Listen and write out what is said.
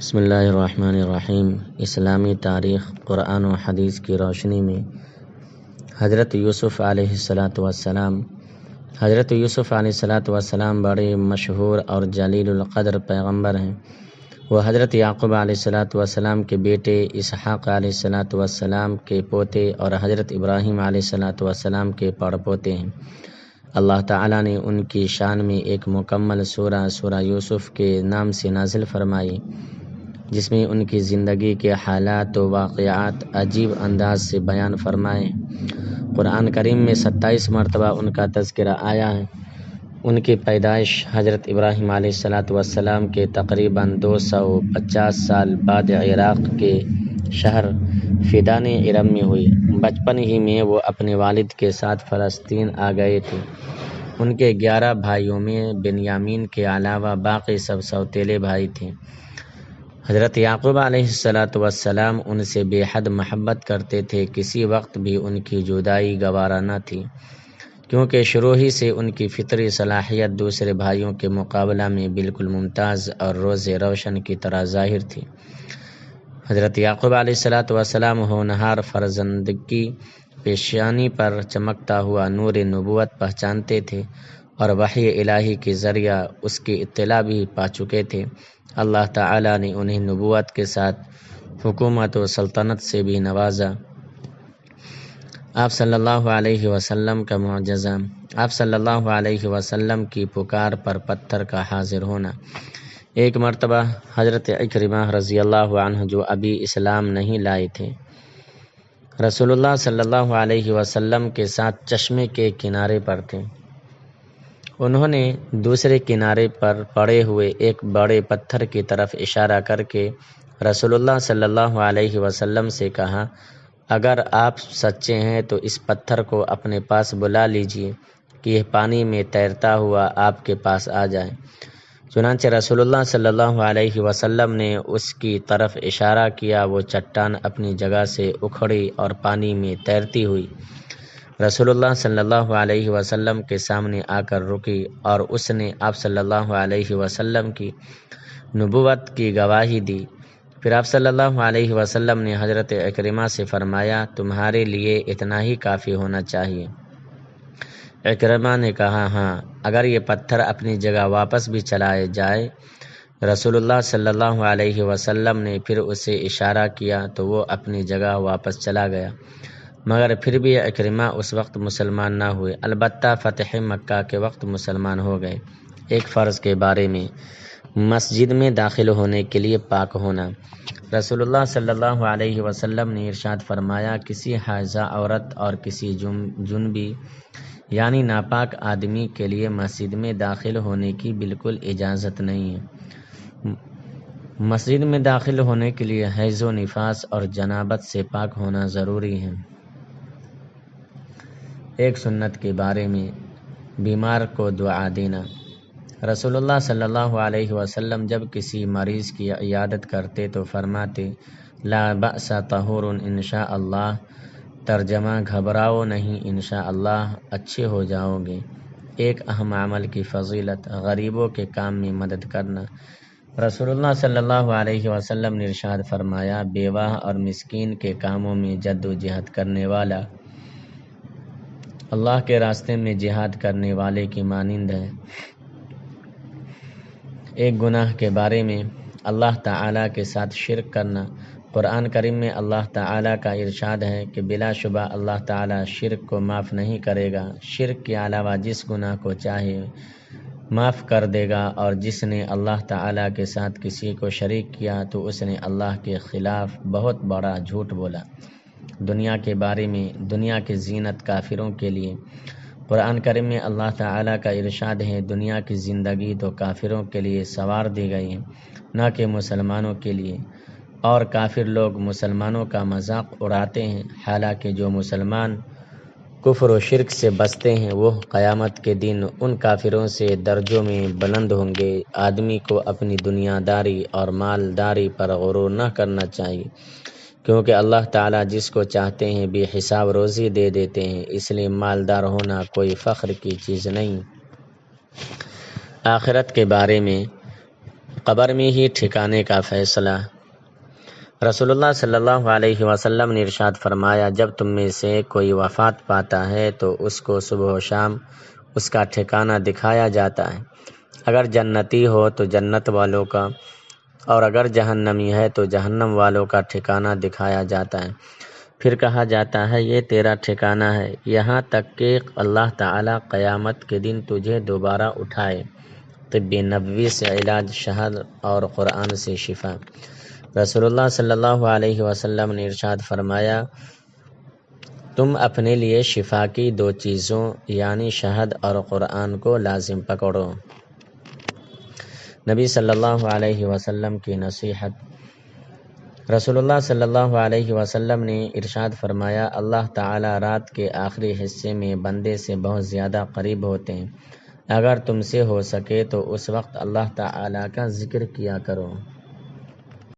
بسم اللہ الرحمن الرحیم۔ اسلامی تاریخ، قرآن و حدیث کی روشنی میں حضرت یوسف علیہ السلام بڑے مشہور اور جلیل القدر پیغمبر ہیں۔ وہ حضرت یعقوب علیہ السلام کے بیٹے، اسحاق علیہ السلام کے پوتے اور حضرت ابراہیم علیہ السلام کے پڑپوتے ہیں۔ اللہ تعالیٰ نے ان کی شان میں ایک مکمل سورہ یوسف کے نام سے نازل فرمائی، جس میں ان کی زندگی کے حالات و واقعات عجیب انداز سے بیان فرمائے۔ قرآن کریم میں 27 مرتبہ ان کا تذکرہ آیا ہے۔ ان کی پیدائش حضرت ابراہیم علیہ السلام کے تقریباً 250 سال بعد عراق کے شہر فدان ارم میں ہوئی۔ بچپن ہی میں وہ اپنے والد کے ساتھ فلسطین آ گئے تھے۔ ان کے 11 بھائیوں میں بنیامین کے علاوہ باقی سب سوتیلے بھائی تھے۔ حضرت یعقوب علیہ السلام ان سے بے حد محبت کرتے تھے۔ کسی وقت بھی ان کی جدائی گوارا نہ تھی، کیونکہ شروع ہی سے ان کی فطری صلاحیت دوسرے بھائیوں کے مقابلہ میں بالکل ممتاز اور روز روشن کی طرح ظاہر تھی۔ حضرت یعقوب علیہ السلام ہونہار فرزندگی پیشانی پر چمکتا ہوا نور نبوت پہچانتے تھے اور وحی الہی کے ذریعہ اس کی اطلاع بھی پا چکے تھے۔ اللہ تعالیٰ نے انہیں نبوت کے ساتھ حکومت و سلطنت سے بھی نوازا۔ آپ صلی اللہ علیہ وسلم کا معجزہ۔ آپ صلی اللہ علیہ وسلم کی پکار پر پتھر کا حاضر ہونا۔ ایک مرتبہ حضرت عکرمہ رضی اللہ عنہ، جو ابھی اسلام نہیں لائے تھے، رسول اللہ صلی اللہ علیہ وسلم کے ساتھ چشمے کے کنارے پر تھے۔ انہوں نے دوسرے کنارے پر پڑے ہوئے ایک بڑے پتھر کی طرف اشارہ کر کے رسول اللہ صلی اللہ علیہ وسلم سے کہا، اگر آپ سچے ہیں تو اس پتھر کو اپنے پاس بلا لیجئے کہ یہ پانی میں تیرتا ہوا آپ کے پاس آ جائے۔ چنانچہ رسول اللہ صلی اللہ علیہ وسلم نے اس کی طرف اشارہ کیا۔ وہ چٹان اپنی جگہ سے اکھڑی اور پانی میں تیرتی ہوئی رسول اللہ صلی اللہ علیہ وسلم کے سامنے آ کر رکی، اور اس نے آپ صلی اللہ علیہ وسلم کی نبوت کی گواہی دی۔ پھر آپ صلی اللہ علیہ وسلم نے حضرت عکرمہ سے فرمایا، تمہارے لیے اتنا ہی کافی ہونا چاہیے۔ عکرمہ نے کہا، ہاں، اگر یہ پتھر اپنی جگہ واپس بھی چلائے جائے۔ رسول اللہ صلی اللہ علیہ وسلم نے پھر اسے اشارہ کیا تو وہ اپنی جگہ واپس چلا گیا، مگر پھر بھی عکرمہ اس وقت مسلمان نہ ہوئے، البتہ فتح مکہ کے وقت مسلمان ہو گئے۔ ایک فرض کے بارے میں، مسجد میں داخل ہونے کے لیے پاک ہونا۔ رسول اللہ صلی اللہ علیہ وسلم نے ارشاد فرمایا، کسی حائضہ عورت اور کسی جنبی یعنی ناپاک آدمی کے لیے مسجد میں داخل ہونے کی بالکل اجازت نہیں ہے۔ مسجد میں داخل ہونے کے لیے حیض و نفاس اور جنابت سے پاک ہونا ضروری ہے۔ ایک سنت کے بارے میں، بیمار کو دعا دینا۔ رسول اللہ صلی اللہ علیہ وسلم جب کسی مریض کی عیادت کرتے تو فرماتے، لا بأس طہور انشاء اللہ، ترجمہ گھبراؤ نہیں، انشاءاللہ اچھے ہو جاؤ گے۔ ایک اہم عمل کی فضیلت، غریبوں کے کام میں مدد کرنا۔ رسول اللہ صلی اللہ علیہ وسلم نے ارشاد فرمایا، بیوہ اور مسکین کے کاموں میں جد و جہد کرنے والا اللہ کے راستے میں جہاد کرنے والے کی مانند ہے۔ ایک گناہ کے بارے میں، اللہ تعالیٰ کے ساتھ شرک کرنا۔ قرآن کریم میں اللہ تعالیٰ کا ارشاد ہے کہ بلا شبہ اللہ تعالیٰ شرک کو معاف نہیں کرے گا۔ شرک کے علاوہ جس گناہ کو چاہے معاف کر دے گا، اور جس نے اللہ تعالیٰ کے ساتھ کسی کو شریک کیا تو اس نے اللہ کے خلاف بہت بڑا جھوٹ بولا۔ دنیا کے بارے میں، دنیا کی زینت کافروں کے لیے۔ قرآن کریم میں اللہ تعالیٰ کا ارشاد ہے، دنیا کی زندگی تو کافروں کے لیے سنوار دی گئی ہے، نہ کہ مسلمانوں کے لیے، اور کافر لوگ مسلمانوں کا مذاق اڑاتے ہیں، حالانکہ جو مسلمان کفر و شرک سے بچتے ہیں وہ قیامت کے دن ان کافروں سے درجوں میں بلند ہوں گے۔ آدمی کو اپنی دنیا داری اور مالداری پر غرور نہ کرنا چاہیے، کیونکہ اللہ تعالیٰ جس کو چاہتے ہیں بے حساب روزی دے دیتے ہیں، اس لیے مالدار ہونا کوئی فخر کی چیز نہیں۔ آخرت کے بارے میں، قبر میں ہی ٹھکانے کا فیصلہ۔ رسول اللہ صلی اللہ علیہ وسلم نے ارشاد فرمایا، جب تم میں سے کوئی وفات پاتا ہے تو اس کو صبح و شام اس کا ٹھکانہ دکھایا جاتا ہے۔ اگر جنتی ہو تو جنت والوں کا، اور اگر جہنمی ہے تو جہنم والوں کا ٹھکانہ دکھایا جاتا ہے۔ پھر کہا جاتا ہے یہ تیرا ٹھکانہ ہے، یہاں تک کہ اللہ تعالیٰ قیامت کے دن تجھے دوبارہ اٹھائے۔ طب نبوی سے علاج، شہد اور قرآن سے شفا۔ رسول اللہ صلی اللہ علیہ وسلم نے ارشاد فرمایا، تم اپنے لیے شفا کی 2 چیزوں یعنی شہد اور قرآن کو لازم پکڑو۔ نبی صلی اللہ علیہ وسلم کی نصیحت۔ رسول اللہ صلی اللہ علیہ وسلم نے ارشاد فرمایا، اللہ تعالیٰ رات کے آخری حصے میں بندے سے بہت زیادہ قریب ہوتے ہیں۔ اگر تم سے ہو سکے تو اس وقت اللہ تعالیٰ کا ذکر کیا کرو۔